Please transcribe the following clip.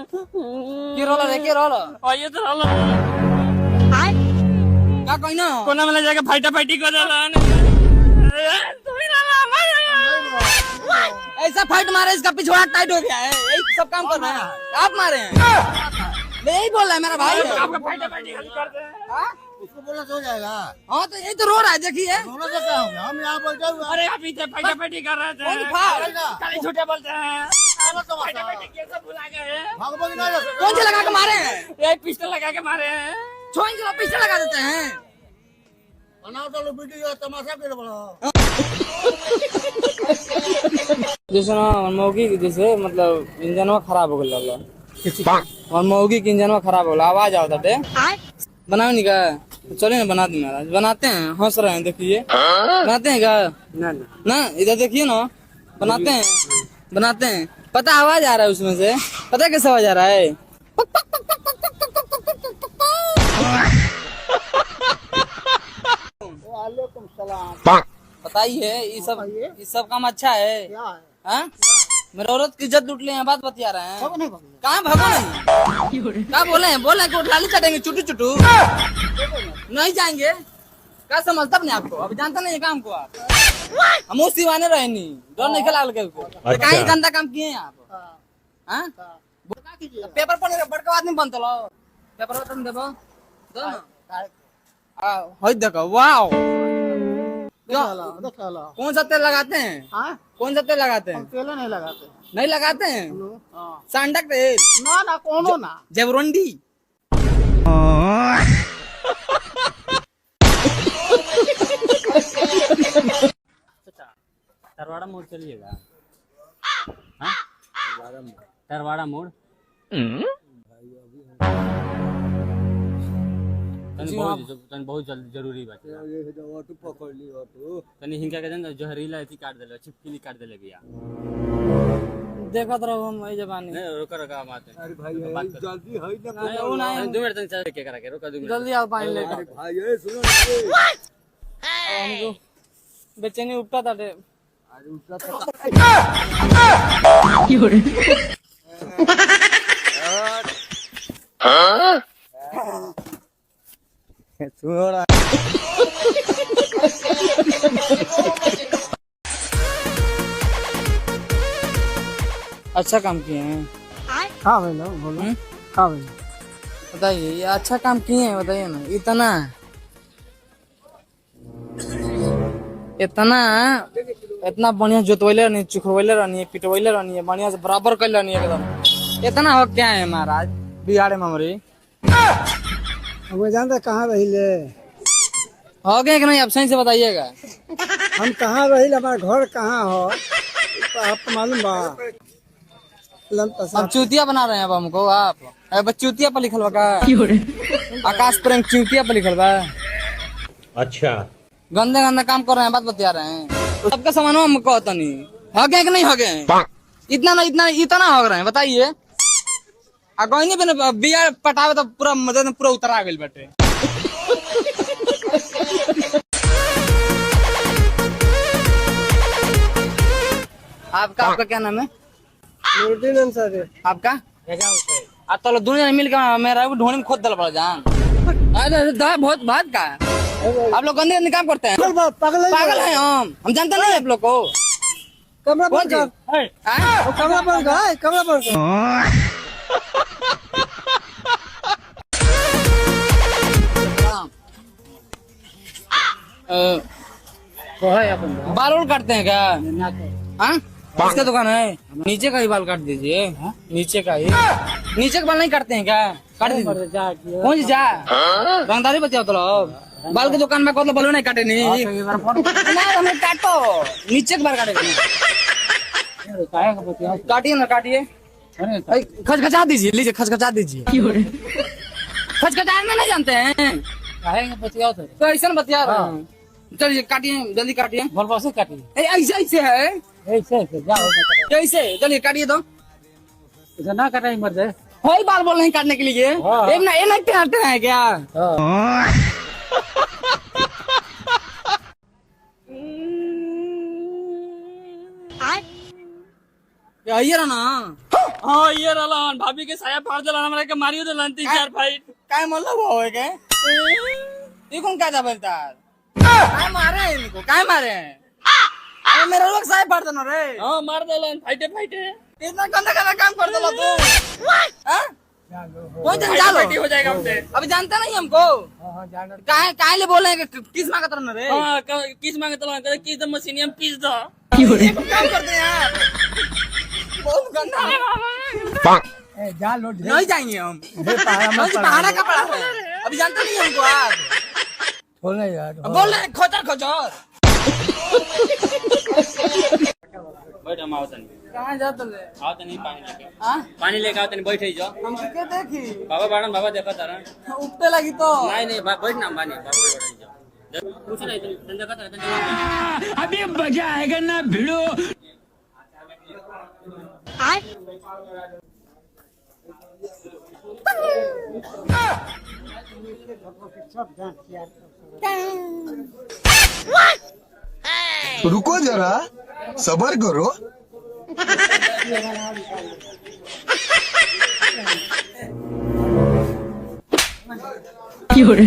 কি রোল রে কি রোল ওই তো হলো का कोई ना कोना में ले जाके फाइटा फाइटी कर रहा तुम्ही ना ऐसा फाइट मारे इसका पिछवाड़ा टाइट हो गया है यही सब काम कर रहे हैं आप मारे हैं मैं यही बोल रहा है मेरा भाई आपका फाइटा फाइटी करते हैं हाँ? उसको बोला तो हो जाएगा। हाँ तो यही तो रो रहा है देखिए दोनों से क्या होगा? हम यहाँ बैठे हुए हैं। अरे आप इधर फाइटा फाइटी कर रहे कौन थे था? खाली झूठे बोलते हैं चलो तो फाइटा बताओ। फाइटी ये सब भुला गए भागो कि नहीं? कौन से लगा के मारे हैं ये पिस्टल लगा के मारे हैं छोइन से पीछे लगा देते हैं बनाओ तो लो वीडियो तमाशा कर बड़ा। जैसे ना मौगी जैसे मतलब इंजनवा खराब हो गया और मौगी की इंजनवा खराब हो गया आवाज आवता थे बनाओ नहीं का चलिए ना बना दूं महाराज बनाते हैं हंस रहे हैं देखिए बनाते हैं क्या ना इधर देखिए ना बनाते हैं पता आवाज आ रहा है उसमें से पता कैसे आवाज आ रहा है वालेकुम सलाम। बताइए ये सब काम अच्छा है क्या है? हाँ? मेरे औरत की इज्जत लूट ले हैं बात बतिया रहे हैं भागो नहीं भागो। कहाँ भागो नहीं क्या बोले कि उठा चढ़ेंगे चुटू चुटू नहीं जाएंगे क्या समझता अपने आपको अभी जानता नहीं है काम को आप हम उस सिवाने रहे नहीं डर नहीं खेला लगे कहीं गंदा काम किए हैं आप हाँ? क्या कीजिए? पेपर पढ़ने बड़का आदमी बनते लो पेपर तुम देखो दो ना हाँ देखो वाओ देख लो। कौन सा तेल लगाते हैं हाँ? कौन सा तेल लगाते हैं हम तेल नहीं लगाते। नहीं लगाते हैं हाँ। सांडक तेल ना कोनो ना। जबरोंडी तरवाड़ा मोड़ चलिएगा हाँ? तरवाड़ा मोड़ तनी बहुत जरूरी बात ऑटो पकड़ ली ऑटो। तनी हिंगा के जन जहरीला अथी काट देले छिपकली काट देले बिया देखत रहो हम वही जबानी नहीं रोका रोका बात है अरे भाई बात कर जल्दी है ना। नहीं वो नहीं 2 मिनट तक चल के करा के रोका 2 मिनट जल्दी आओ पानी लेकर भाई ये सुनो ना। हमको बेचैनी उपटा था अरे उसका तो सुनो ना। अच्छा काम किए हैं हाँ भाई लो बोलो। हाँ भाई। बताइए ये अच्छा काम किए हैं बताइए ना इतना बढ़िया जोतवैले रहनी चुखवैले रहनी पिटवैले रहनी बढ़िया से बराबर कर रहनी एकदम इतना हो क्या है महाराज बिहार में हमारी हम जानते कहाँ रही ले। हो गए कि नहीं आप सही से बताइएगा हम कहाँ रही हमारा घर कहाँ हो आपको मालूम बा। अब चूतिया बना रहे हैं अब हमको आप अब चूतिया पर लिखल बा का आकाश प्रेम चूतिया पर लिखल बा अच्छा गंदे गंदे काम कर रहे हैं बात बतिया रहे हैं सबका सामान हमको कहता नहीं हो गए कि नहीं हो गए इतना हो रहे हैं बताइए अगोनी बने बिया पटावे तो पूरा मदद में पूरा उतरा गई बैठे आपका क्या नाम है नूरुद्दीन अंसारी। आपका आप तो दुनिया में मिलकर मेरा ढोने में खोद दल पड़ा जान अरे बहुत बात का आप लोग गंदे गंदे काम करते हैं पागल हैं हम जानते नहीं आप लोग को कमरा कौन बंद कर। हाँ? कमरा बंद कर। कमरा बंद कर। बाल वाल काटते हैं क्या हाँ किसका दुकान है नीचे का ही बाल काट दीजिए नीचे का बाल नहीं काटते हैं क्या काट दीजिए कौन सी जा रंगदारी बताओ तो लोग बाल की दुकान में मतलब बाल नहीं काटे नहीं हमें काटो नीचे के बाल काटेगा काटिए ना काटिए खचखचा दीजिए लीजिए खचखचा दीजिए खचखचा में नहीं जानते हैं तो ऐसा बतिया रहा हूँ चलिए काटिए जल्दी काटिए से काटिए ऐसे ऐसे है ऐसे जाओ कैसे चलिए काटिए तो इधर ना काटा मर जाए वही बाल बोल नहीं काटने के लिए हाँ। एक ना ये नहीं काटते हैं क्या आइए ना हाँ ये रहलन भाभी के साया फाड़ देलन हमरा के मारियो देलन 3-4 फाइट काय मतलब वो है के ये कौन क्या बोलता काय मारे हैं इनको काय मारे हैं अरे मेरा लोग साहब पड़ देना रे हाँ मार देलन फाइटे इतना गंदा गंदा काम कर देला तू हां कोई दिन फाइटे डालो हो जाएगा हमसे। अभी जानता नहीं हमको काय काय ले बोल रहे हैं कि किस मांगत रहना रे हाँ किस मांगे तो कहते किस द मशीन में पीस दो ये काम करते हैं यार बहुत गंदा जा लो ढेर नहीं जाएंगे हम पहाड़ा मत पहाड़ा का पड़ा है अभी जानता नहीं हमको आप छोड़ना यार बोल रहे हैं खोचर खोचर बैठ हम आओ तनी कहाँ जाते ले आओ तनी पानी लेके हाँ पानी लेके आओ तनी बैठ जाओ हम क्रिकेट देखी बाबा बाड़न बाबा देखा तारा उठते लगी तो नहीं बैठ ना पानी बाबा बैठ जाओ कुछ नहीं तनी देखा तारा अभी मजा आएगा ना भिड़ो। रुको जरा सबर करो। Fiore.